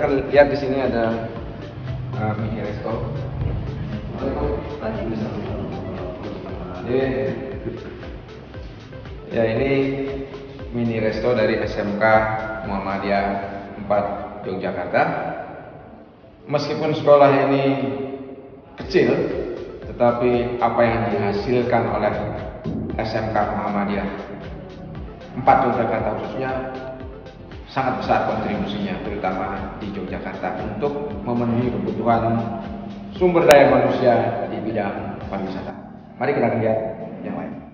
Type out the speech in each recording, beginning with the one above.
akan lihat di sini ada mini resto. Ya, ini mini resto dari SMK Muhammadiyah 4 Yogyakarta. Meskipun sekolah ini kecil, tetapi apa yang dihasilkan oleh SMK Muhammadiyah 4 Yogyakarta khususnya sangat besar kontribusinya, terutama di Yogyakarta untuk memenuhi kebutuhan sumber daya manusia di bidang pariwisata. Mari kita lihat yang lain.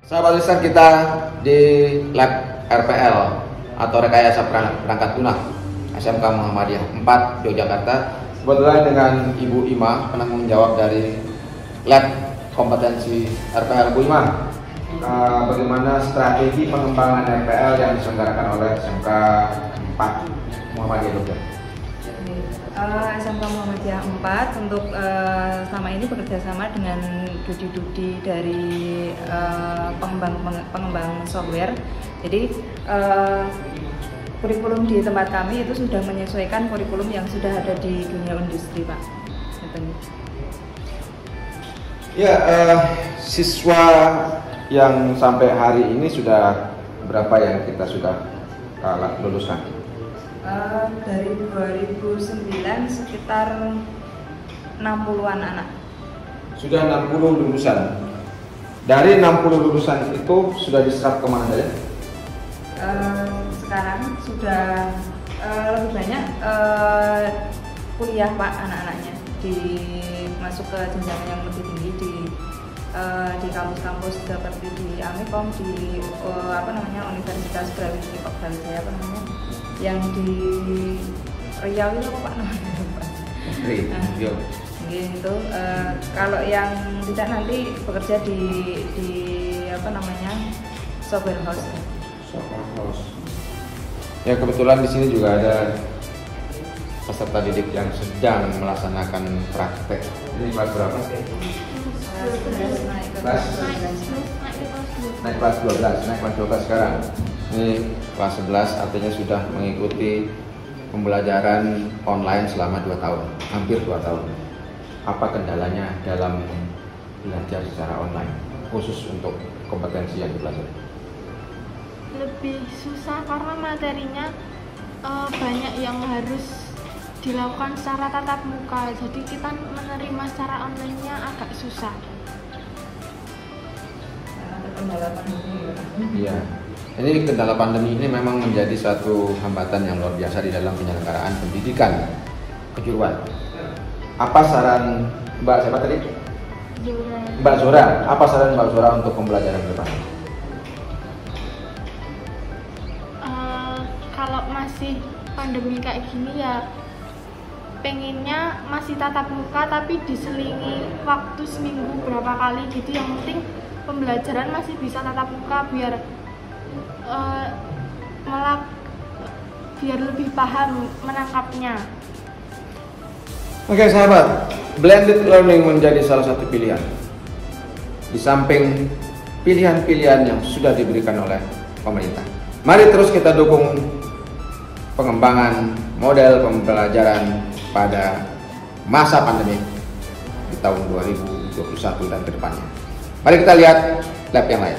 Sahabat listener, kita di lab RPL atau rekayasa perangkat lunak SMK Muhammadiyah 4 Yogyakarta. Kebetulan dengan Ibu Ima, penanggung jawab dari lab kompetensi RPL. Bu Ima, bagaimana strategi pengembangan RPL yang diselenggarakan oleh SMK 4 Muhammadiyah Yogyakarta? SMK Muhammadiyah 4 untuk selama ini bekerjasama dengan Dudi dari pengembang software. Jadi kurikulum di tempat kami itu sudah menyesuaikan kurikulum yang sudah ada di dunia industri, Pak. Ya, siswa yang sampai hari ini sudah berapa yang kita sudah luluskan? Dari 2009 sekitar 60-an anak. Sudah 60 lulusan. Dari 60 lulusan itu sudah diserap kemana saja? Sekarang sudah lebih banyak kuliah, Pak, anak-anaknya masuk ke jenjang yang lebih tinggi di kampus-kampus seperti di Amikom, di Universitas Brawijaya yang di Riau itu apa Pak namanya? Riau. Gitu. Kalau yang tidak nanti bekerja di software house. Ya, kebetulan di sini juga ada peserta didik yang sedang melaksanakan praktek. Ini kelas berapa? Naik kelas 12 sekarang. Ini kelas 11, artinya sudah mengikuti pembelajaran online selama 2 tahun, hampir 2 tahun. Apa kendalanya dalam belajar secara online, khusus untuk kompetensi yang dipelajari? Lebih susah karena materinya banyak yang harus dilakukan secara tatap muka, jadi kita menerima secara online-nya agak susah. Iya. Ini kendala pandemi ini memang menjadi suatu hambatan yang luar biasa di dalam penyelenggaraan pendidikan kejuruan. Apa saran Mbak siapa tadi? Zura. Mbak Zura. Apa saran Mbak Zura untuk pembelajaran ke depan? Kalau masih pandemi kayak gini ya pengennya masih tatap muka tapi diselingi waktu seminggu berapa kali gitu. Yang penting pembelajaran masih bisa tatap muka biar lebih paham menangkapnya. Oke sahabat, blended learning menjadi salah satu pilihan. Di samping pilihan-pilihan yang sudah diberikan oleh pemerintah, mari terus kita dukung pengembangan model pembelajaran pada masa pandemi di tahun 2021 dan ke depannya. Mari kita lihat lab yang lain.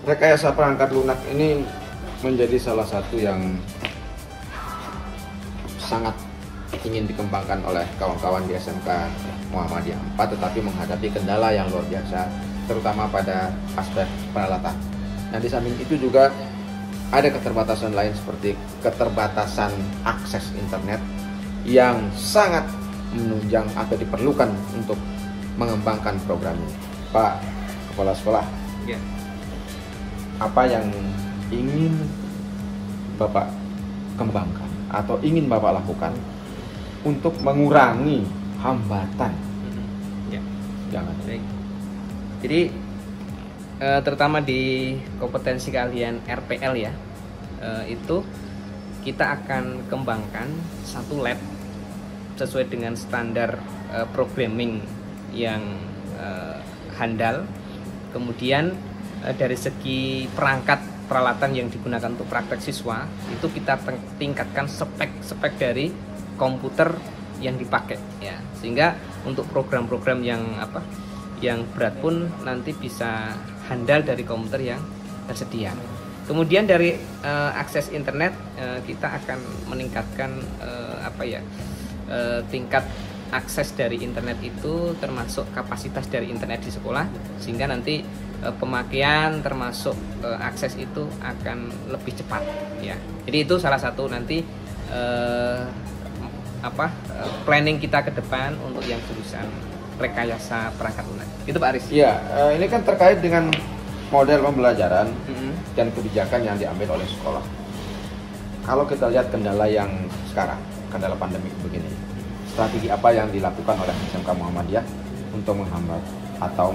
Rekayasa perangkat lunak ini menjadi salah satu yang sangat ingin dikembangkan oleh kawan-kawan di SMK Muhammadiyah 4, tetapi menghadapi kendala yang luar biasa, terutama pada aspek peralatan. Nah, di samping itu juga ada keterbatasan lain seperti keterbatasan akses internet yang sangat menunjang atau diperlukan untuk mengembangkan program ini. Pak Kepala Sekolah, ya. Apa yang ingin Bapak kembangkan atau ingin Bapak lakukan untuk mengurangi hambatan Ya. Jangan. Baik. Jadi terutama di kompetensi kalian RPL ya, itu kita akan kembangkan satu lab sesuai dengan standar programming yang handal. Kemudian dari segi perangkat peralatan yang digunakan untuk praktek siswa itu kita tingkatkan spek dari komputer yang dipakai ya, sehingga untuk program-program yang berat pun nanti bisa handal dari komputer yang tersedia. Kemudian dari akses internet kita akan meningkatkan tingkat akses dari internet itu, termasuk kapasitas dari internet di sekolah, sehingga nanti pemakaian termasuk akses itu akan lebih cepat ya. Jadi itu salah satu nanti planning kita ke depan untuk yang jurusan rekayasa perangkat lunak. Itu Pak Aris. Iya, ini kan terkait dengan model pembelajaran dan kebijakan yang diambil oleh sekolah. Kalau kita lihat kendala yang sekarang, kendala pandemi begini, strategi apa yang dilakukan oleh SMK Muhammadiyah untuk menghambat atau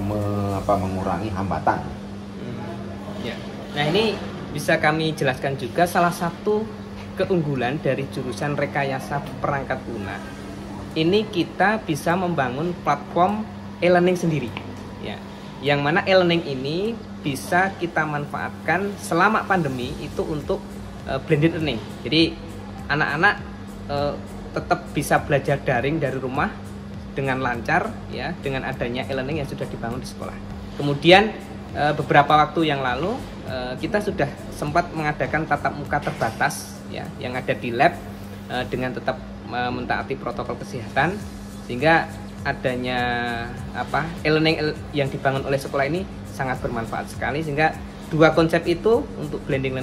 mengurangi hambatan? Ya. Nah, ini bisa kami jelaskan juga salah satu keunggulan dari jurusan rekayasa perangkat lunak. Ini kita bisa membangun platform e-learning sendiri. Ya. Yang mana e-learning ini bisa kita manfaatkan selama pandemi itu untuk blended learning. Jadi anak-anak tetap bisa belajar daring dari rumah dengan lancar ya, dengan adanya e-learning yang sudah dibangun di sekolah. Kemudian beberapa waktu yang lalu kita sudah sempat mengadakan tatap muka terbatas ya, yang ada di lab dengan tetap mentaati protokol kesehatan, sehingga adanya e-learning yang dibangun oleh sekolah ini sangat bermanfaat sekali, sehingga dua konsep itu untuk blending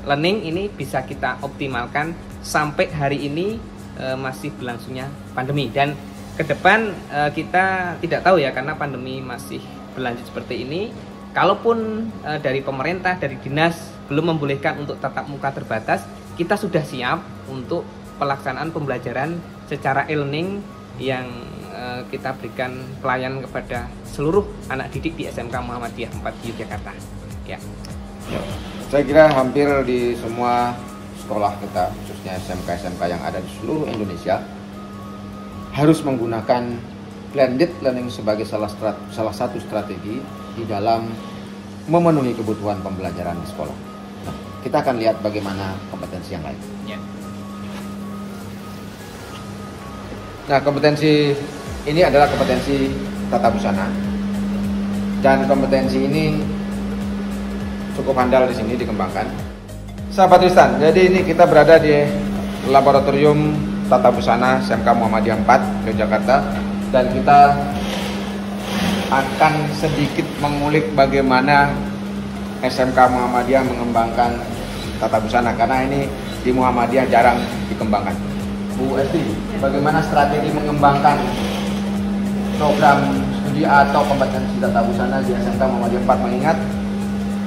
learning ini bisa kita optimalkan sampai hari ini masih berlangsungnya pandemi, dan ke depan kita tidak tahu ya, karena pandemi masih berlanjut seperti ini. Kalaupun dari pemerintah, dari dinas belum membolehkan untuk tatap muka terbatas, kita sudah siap untuk pelaksanaan pembelajaran secara e-learning yang kita berikan pelayanan kepada seluruh anak didik di SMK Muhammadiyah 4 di Yogyakarta. Ya. Saya kira hampir di semua sekolah kita, khususnya SMK-SMK yang ada di seluruh Indonesia, harus menggunakan blended learning sebagai salah satu strategi di dalam memenuhi kebutuhan pembelajaran di sekolah. Nah, kita akan lihat bagaimana kompetensi yang lain. Ya. Nah, kompetensi ini adalah kompetensi tata busana, dan kompetensi ini cukup handal di sini dikembangkan. Sahabat Tristan, jadi ini kita berada di laboratorium tata busana SMK Muhammadiyah 4 Yogyakarta, dan kita akan sedikit mengulik bagaimana SMK Muhammadiyah mengembangkan tata busana, karena ini di Muhammadiyah jarang dikembangkan. Bu Esti, bagaimana strategi mengembangkan program studi atau kompetensi tata busana di SMK Muhammadiyah 4, mengingat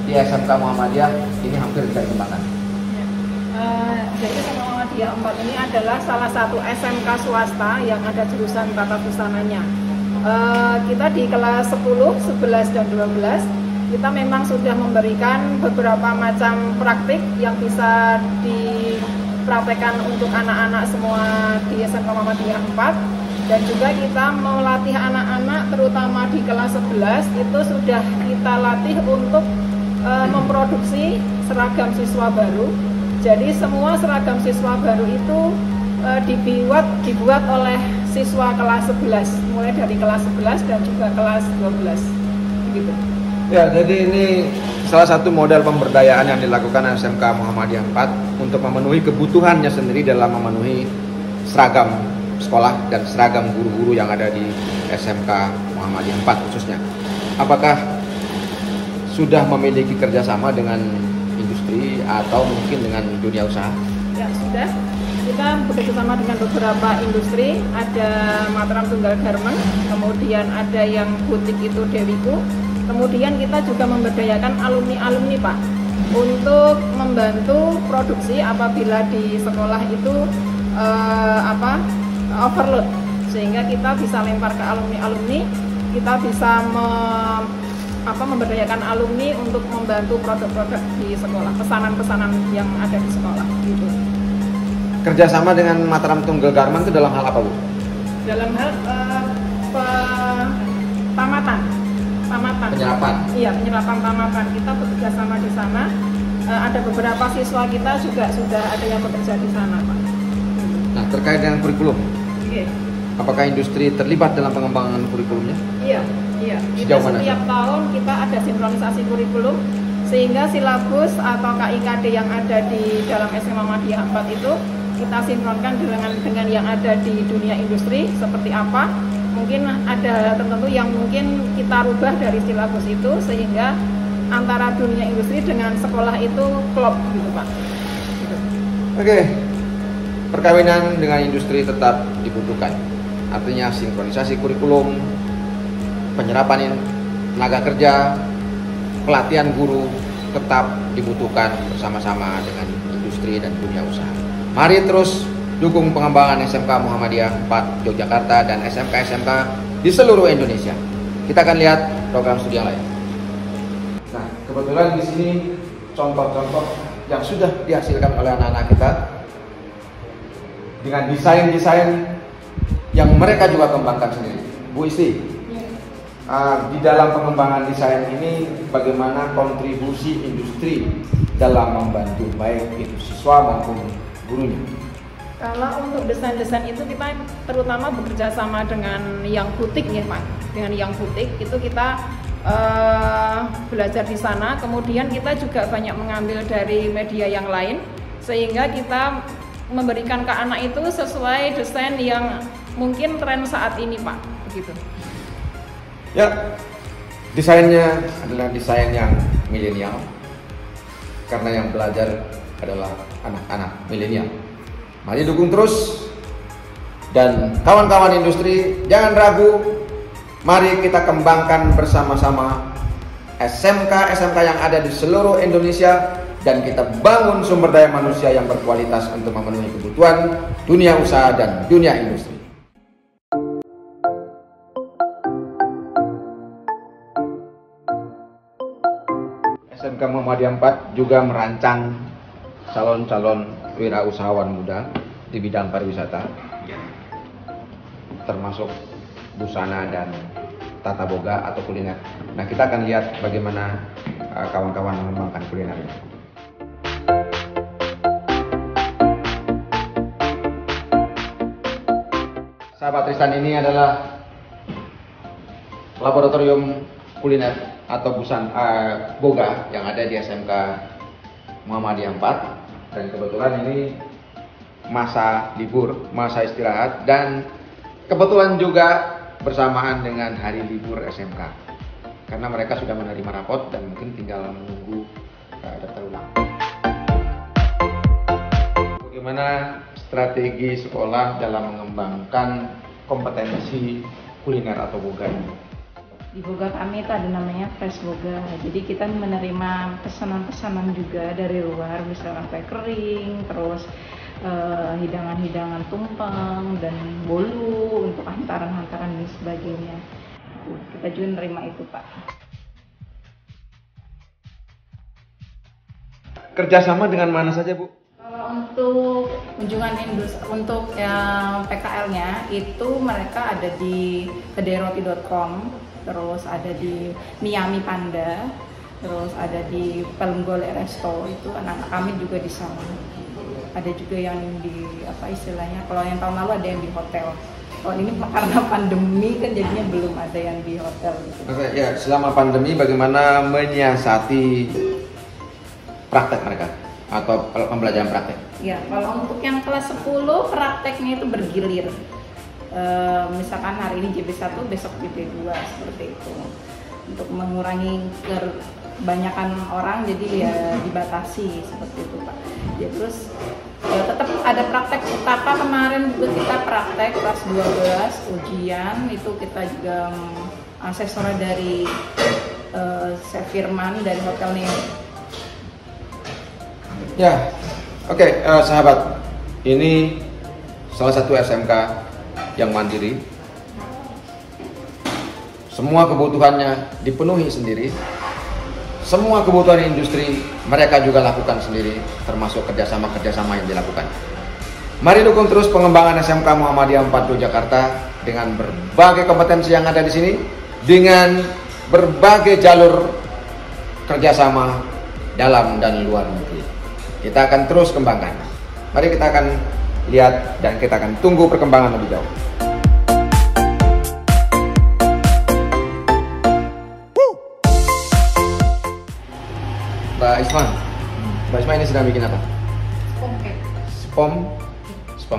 di SMK Muhammadiyah ini hampir tidak dikembangkan? Jadi SMK Muhammadiyah 4 ini adalah salah satu SMK swasta yang ada jurusan tata busananya. Kita di kelas 10, 11, dan 12 kita memang sudah memberikan beberapa macam praktik yang bisa dipraktekkan untuk anak-anak semua di SMK Muhammadiyah 4, dan juga kita melatih anak-anak terutama di kelas 11 itu sudah kita latih untuk memproduksi seragam siswa baru. Jadi semua seragam siswa baru itu dibuat oleh siswa kelas 11, mulai dari kelas 11 dan juga kelas 12 gitu. Ya, jadi ini salah satu model pemberdayaan yang dilakukan SMK Muhammadiyah 4 untuk memenuhi kebutuhannya sendiri dalam memenuhi seragam sekolah dan seragam guru-guru yang ada di SMK Muhammadiyah 4 khususnya. Apakah sudah memiliki kerjasama dengan industri atau mungkin dengan dunia usaha? Ya, sudah. Kita bekerjasama dengan beberapa industri, ada Mataram Tunggal Garment, kemudian ada yang butik itu Dewiku. Kemudian kita juga memberdayakan alumni-alumni Pak untuk membantu produksi apabila di sekolah itu overload. sehingga kita bisa lempar ke alumni-alumni, kita bisa memberdayakan alumni untuk membantu produk-produk di sekolah, pesanan-pesanan yang ada di sekolah gitu. Kerjasama dengan Mataram Tunggal Garmen itu dalam hal apa, Bu? Dalam hal tamatan. Penyerapan. Iya, penyerapan tamatan. Kita bekerja sama di sana. Ada beberapa siswa kita juga sudah ada yang bekerja di sana, Pak. Nah, terkait dengan kurikulum, apakah industri terlibat dalam pengembangan kurikulumnya? Iya. Kita Sejauh mana, setiap tahun kita ada sinkronisasi kurikulum, sehingga silabus atau KIKD yang ada di dalam SMA Muhammadiyah 4 itu kita sinkronkan dengan yang ada di dunia industri seperti apa. Mungkin ada hal tertentu yang mungkin kita rubah dari silabus itu sehingga antara dunia industri dengan sekolah itu klop gitu, Pak. Gitu. Oke. Perkawinan dengan industri tetap dibutuhkan. Artinya sinkronisasi kurikulum, penyerapan tenaga kerja, pelatihan guru tetap dibutuhkan bersama-sama dengan industri dan dunia usaha. Mari terus dukung pengembangan SMK Muhammadiyah 4 Yogyakarta dan SMK-SMK di seluruh Indonesia. Kita akan lihat program studi yang lain. Nah, kebetulan di sini contoh-contoh yang sudah dihasilkan oleh anak-anak kita dengan desain-desain yang mereka juga kembangkan sendiri. Bu Isti, di dalam pengembangan desain ini bagaimana kontribusi industri dalam membantu baik itu siswa maupun gurunya? Kalau untuk desain-desain itu kita terutama bekerja sama dengan yang butik ya, Pak. Dengan yang butik itu kita belajar di sana, kemudian kita juga banyak mengambil dari media yang lain sehingga kita memberikan ke anak itu sesuai desain yang mungkin tren saat ini, Pak. Begitu. Ya, desainnya adalah desain yang milenial karena yang belajar adalah anak-anak milenial. Mari dukung terus, dan kawan-kawan industri jangan ragu. Mari kita kembangkan bersama-sama SMK-SMK yang ada di seluruh Indonesia dan kita bangun sumber daya manusia yang berkualitas untuk memenuhi kebutuhan dunia usaha dan dunia industri. SMK Muhammadiyah 4 juga merancang calon-calon wirausahawan muda di bidang pariwisata, termasuk busana dan tata boga atau kuliner. Nah, kita akan lihat bagaimana kawan-kawan mengembangkan kuliner ini. Sahabat Tristan, ini adalah laboratorium kuliner atau boga yang ada di SMK Muhammadiyah 4. Dan kebetulan ini masa libur, masa istirahat, dan kebetulan juga bersamaan dengan hari libur SMK karena mereka sudah menerima rapot dan mungkin tinggal menunggu daftar ulang. Bagaimana strategi sekolah dalam mengembangkan kompetensi kuliner atau boga ini? Di boga kami itu ada namanya fresh boga. Jadi kita menerima pesanan-pesanan juga dari luar, misalkan kue kering, terus hidangan-hidangan tumpeng dan bolu untuk hantaran-hantaran dan sebagainya. Kita juga menerima itu, Pak. Kerjasama dengan mana saja, Bu? Kalau untuk kunjungan industri, untuk yang PKL-nya itu mereka ada di kederoti.com, terus ada di Miami Panda, terus ada di Pelunggol Resto, itu anak-anak kami juga di sana. Ada juga yang di istilahnya, kalau yang tahun lalu ada yang di hotel. Kalau ini karena pandemi kan jadinya belum ada yang di hotel gitu. Oke, ya, selama pandemi bagaimana menyiasati praktek mereka atau pembelajaran praktek? Ya, kalau untuk yang kelas 10 prakteknya itu bergilir. Misalkan hari ini JB1, besok JB2 seperti itu. Untuk mengurangi kebanyakan orang, jadi ya dibatasi seperti itu, Pak. Ya, terus ya tetap ada praktek. Tata kemarin juga kita praktek kelas 12 ujian, itu kita juga asesornya dari Chef Firman dari Hotel Neo. Ya, oke, sahabat, ini salah satu SMK yang mandiri. Semua kebutuhannya dipenuhi sendiri. Semua kebutuhan industri mereka juga lakukan sendiri, termasuk kerjasama yang dilakukan. Mari dukung terus pengembangan SMK Muhammadiyah 4 Yogyakarta dengan berbagai kompetensi yang ada di sini, dengan berbagai jalur kerjasama dalam dan luar negeri. Kita akan terus kembangkan. Mari kita akan lihat dan kita akan tunggu perkembangan lebih jauh. Mbak Isma ini sedang bikin apa? Spom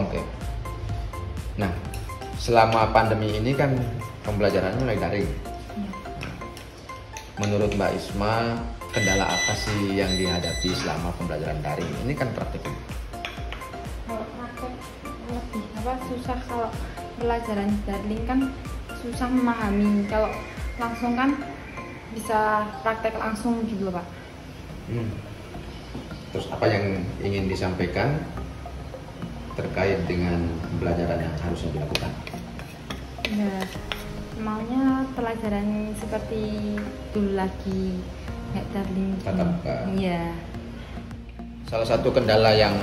cake. Nah, selama pandemi ini kan pembelajarannya mulai daring. Menurut Mbak Isma, kendala apa sih yang dihadapi selama pembelajaran daring? Ini kan praktik. Kalau praktek lebih susah, kalau pelajaran daring kan susah memahami. Kalau langsung kan bisa praktek langsung gitu Pak. Terus apa yang ingin disampaikan terkait dengan pembelajaran yang harusnya dilakukan? Ya, maunya pelajaran seperti dulu lagi, kayak daring. Tatap muka. Iya. Salah satu kendala yang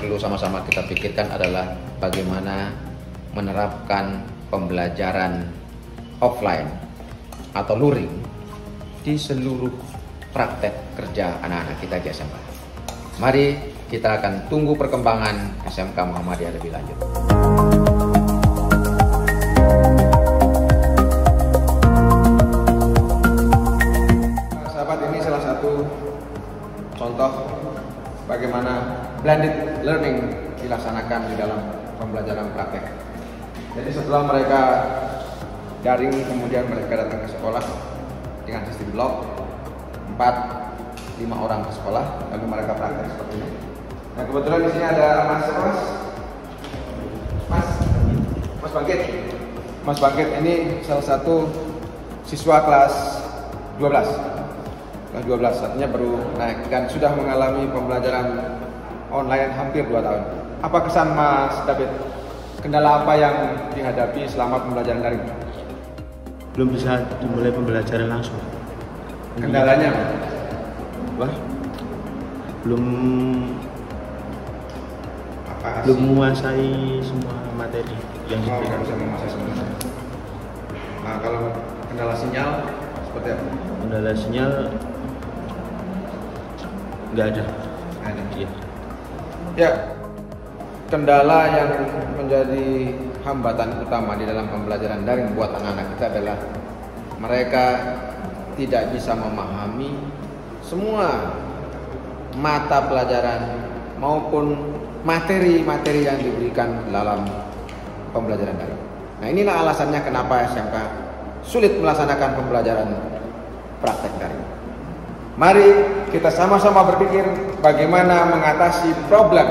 perlu sama-sama kita pikirkan adalah bagaimana menerapkan pembelajaran offline atau luring di seluruh praktek kerja anak-anak kita di SMK. Mari kita akan tunggu perkembangan SMK Muhammadiyah lebih lanjut. Sahabat, ini salah satu contoh bagaimana blended learning dilaksanakan di dalam pembelajaran praktek. Jadi setelah mereka daring, kemudian mereka datang ke sekolah dengan sistem blok 4-5 orang ke sekolah, lalu mereka praktek seperti ini. Nah, kebetulan di sini ada Mas Bangkit ini salah satu siswa kelas 12. Kelas 12 artinya baru naik dan sudah mengalami pembelajaran online hampir 2 tahun. Apa kesan Mas David? Kendala apa yang dihadapi selama pembelajaran daring? Belum bisa dimulai pembelajaran langsung. Kendalanya? Wah, belum Apa belum menguasai semua materi yang nggak diberikan. bisa menguasai semuanya. Nah, kalau kendala sinyal seperti apa? Kendala sinyal nggak ada. Ada. Iya. Ya, kendala yang menjadi hambatan utama di dalam pembelajaran daring buat anak-anak kita adalah mereka tidak bisa memahami semua mata pelajaran maupun materi-materi yang diberikan dalam pembelajaran daring. Nah, inilah alasannya kenapa SMK sulit melaksanakan pembelajaran praktek daring. Mari kita sama-sama berpikir bagaimana mengatasi problem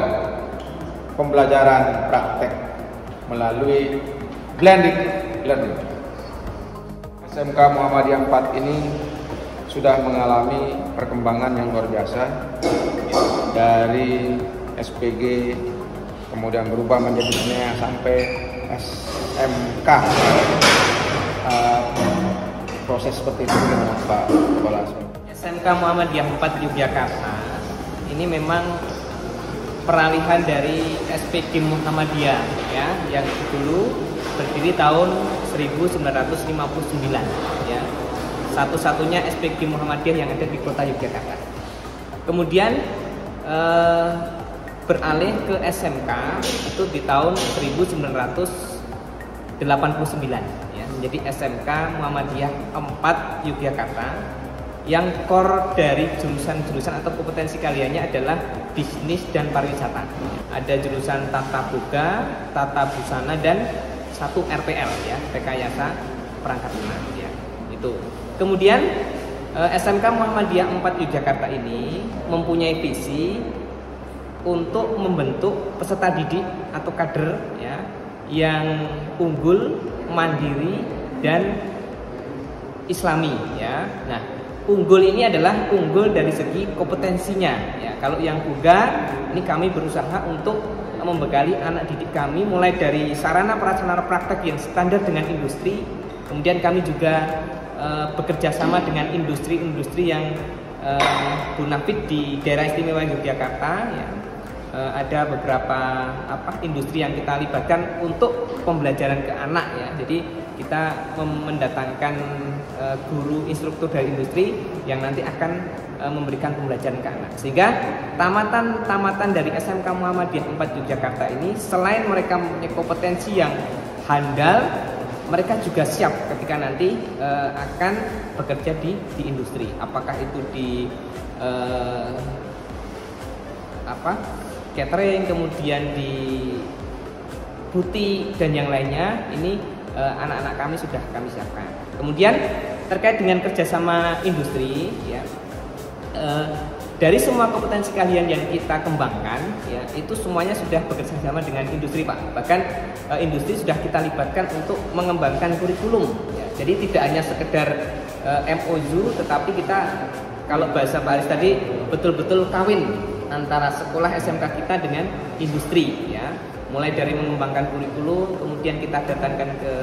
pembelajaran praktek melalui blended learning. SMK Muhammadiyah 4 ini sudah mengalami perkembangan yang luar biasa dari SPG kemudian berubah menjadi sampai SMK. Proses seperti itu dengan Pak Kepala SMK Muhammadiyah 4 Yogyakarta ini memang peralihan dari SPG Muhammadiyah ya, yang dulu berdiri tahun 1959 ya. Satu-satunya SPG Muhammadiyah yang ada di kota Yogyakarta. Kemudian beralih ke SMK itu di tahun 1989 ya, menjadi SMK Muhammadiyah 4 Yogyakarta yang core dari jurusan-jurusan atau kompetensi kaliannya adalah bisnis dan pariwisata. Ada jurusan tata boga, tata busana dan satu RPL ya, rekayasa perangkat lunak ya. Itu. Kemudian SMK Muhammadiyah 4 Yogyakarta ini mempunyai visi untuk membentuk peserta didik atau kader ya yang unggul, mandiri dan islami ya. Nah, unggul ini adalah unggul dari segi kompetensinya ya. Kalau yang bugar ini kami berusaha untuk membekali anak didik kami mulai dari sarana prasarana praktek yang standar dengan industri. Kemudian kami juga bekerja sama dengan industri-industri yang bonafit di daerah istimewa Yogyakarta. Ya. Ada beberapa industri yang kita libatkan untuk pembelajaran ke anak ya. Jadi kita mendatangkan guru instruktur dari industri yang nanti akan memberikan pembelajaran ke anak. Sehingga tamatan dari SMK Muhammadiyah 4 Yogyakarta ini selain mereka mempunyai kompetensi yang handal, mereka juga siap ketika nanti akan bekerja di industri. Apakah itu di catering, kemudian di butik dan yang lainnya, ini anak-anak kami sudah kami siapkan. Kemudian terkait dengan kerjasama industri, ya, dari semua kompetensi kalian yang kita kembangkan, ya, itu semuanya sudah bekerja sama dengan industri, Pak. Bahkan industri sudah kita libatkan untuk mengembangkan kurikulum. Ya. Jadi tidak hanya sekedar MOU, tetapi kita, kalau bahasa Pak Aris tadi, betul-betul kawin antara sekolah SMK kita dengan industri, ya. Mulai dari mengembangkan kurikulum, kemudian kita datangkan ke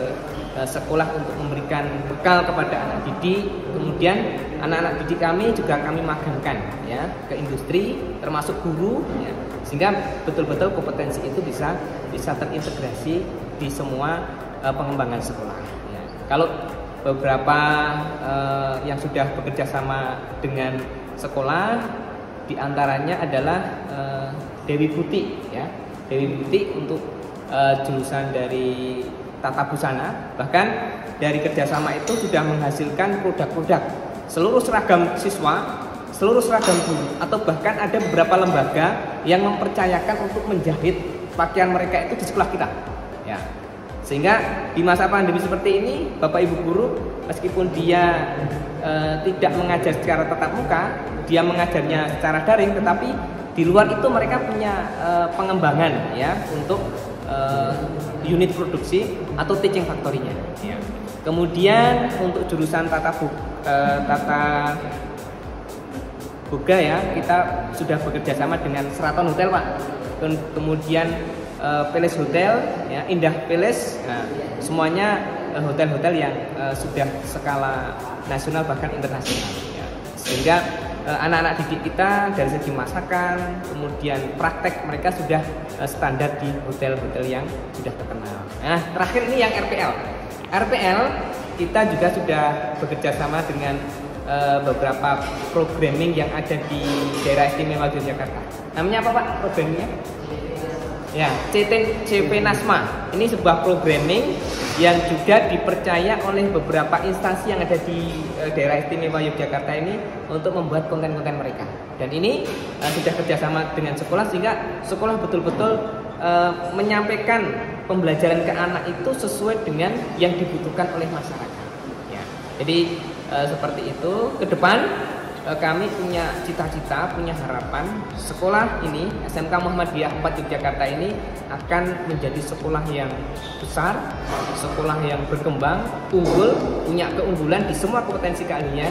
sekolah untuk memberikan bekal kepada anak didik, kemudian anak-anak didik kami juga kami magangkan ya ke industri, termasuk guru, ya. Sehingga betul-betul kompetensi itu bisa terintegrasi di semua pengembangan sekolah. Ya. Kalau beberapa yang sudah bekerja sama dengan sekolah, di antaranya adalah Dewi Putih, ya. Dewi Putih untuk jurusan dari tata busana. Bahkan dari kerjasama itu sudah menghasilkan produk-produk seluruh seragam siswa, seluruh seragam guru, atau bahkan ada beberapa lembaga yang mempercayakan untuk menjahit pakaian mereka itu di sekolah kita, ya. Sehingga di masa pandemi seperti ini, Bapak Ibu guru, meskipun dia tidak mengajar secara tatap muka, dia mengajarnya secara daring, tetapi di luar itu mereka punya pengembangan ya untuk unit produksi atau teaching factory-nya. Ya. Kemudian untuk jurusan tata boga ya, kita sudah bekerja sama dengan Sheraton Hotel, Pak. Kemudian Palace Hotel, ya, Indah Palace, nah, semuanya hotel-hotel yang sudah skala nasional bahkan internasional. Ya. Sehingga anak-anak didik kita dari segi masakan, kemudian praktek mereka sudah standar di hotel-hotel yang sudah terkenal. Nah, terakhir ini yang RPL. RPL kita juga sudah bekerja sama dengan beberapa programming yang ada di daerah istimewa Yogyakarta. Namanya apa, Pak, programmingnya? Ya, CP Nasma. Ini sebuah programming yang juga dipercaya oleh beberapa instansi yang ada di daerah istimewa Yogyakarta ini untuk membuat konten-konten mereka. Dan ini sudah kerjasama dengan sekolah, sehingga sekolah betul-betul menyampaikan pembelajaran ke anak itu sesuai dengan yang dibutuhkan oleh masyarakat. Ya. Jadi seperti itu. Ke depan kami punya cita-cita, punya harapan sekolah ini, SMK Muhammadiyah 4 Yogyakarta ini akan menjadi sekolah yang besar, sekolah yang berkembang, unggul, punya keunggulan di semua kompetensi kalian,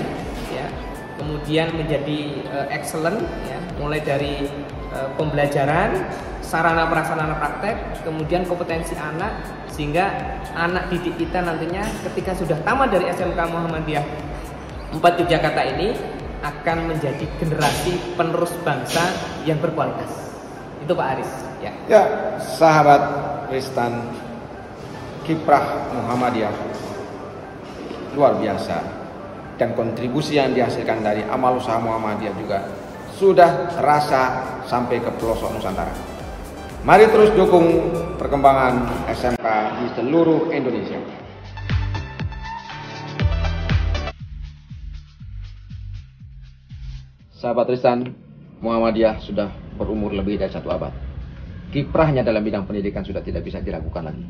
ya. Kemudian menjadi excellent, ya, mulai dari pembelajaran, sarana prasarana praktek, kemudian kompetensi anak, sehingga anak didik kita nantinya ketika sudah tamat dari SMK Muhammadiyah 4 Yogyakarta ini akan menjadi generasi penerus bangsa yang berkualitas. Itu Pak Aris. Ya, sahabat Ristan, kiprah Muhammadiyah luar biasa, dan kontribusi yang dihasilkan dari amal usaha Muhammadiyah juga sudah terasa sampai ke pelosok Nusantara. Mari terus dukung perkembangan SMK di seluruh Indonesia. Sahabat Tristan, Muhammadiyah sudah berumur lebih dari 1 abad. Kiprahnya dalam bidang pendidikan sudah tidak bisa diragukan lagi,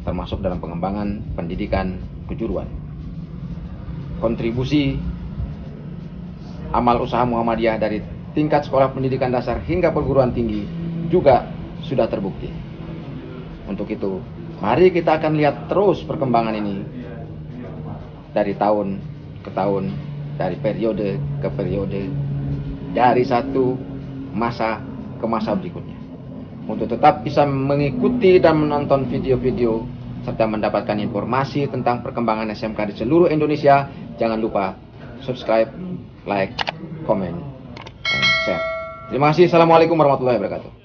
termasuk dalam pengembangan pendidikan kejuruan. Kontribusi amal usaha Muhammadiyah dari tingkat sekolah pendidikan dasar hingga perguruan tinggi juga sudah terbukti. Untuk itu, mari kita akan lihat terus perkembangan ini dari tahun ke tahun, dari periode ke periode, dari satu masa ke masa berikutnya. Untuk tetap bisa mengikuti dan menonton video-video serta mendapatkan informasi tentang perkembangan SMK di seluruh Indonesia, jangan lupa subscribe, like, comment, and share. Terima kasih. Assalamualaikum warahmatullahi wabarakatuh.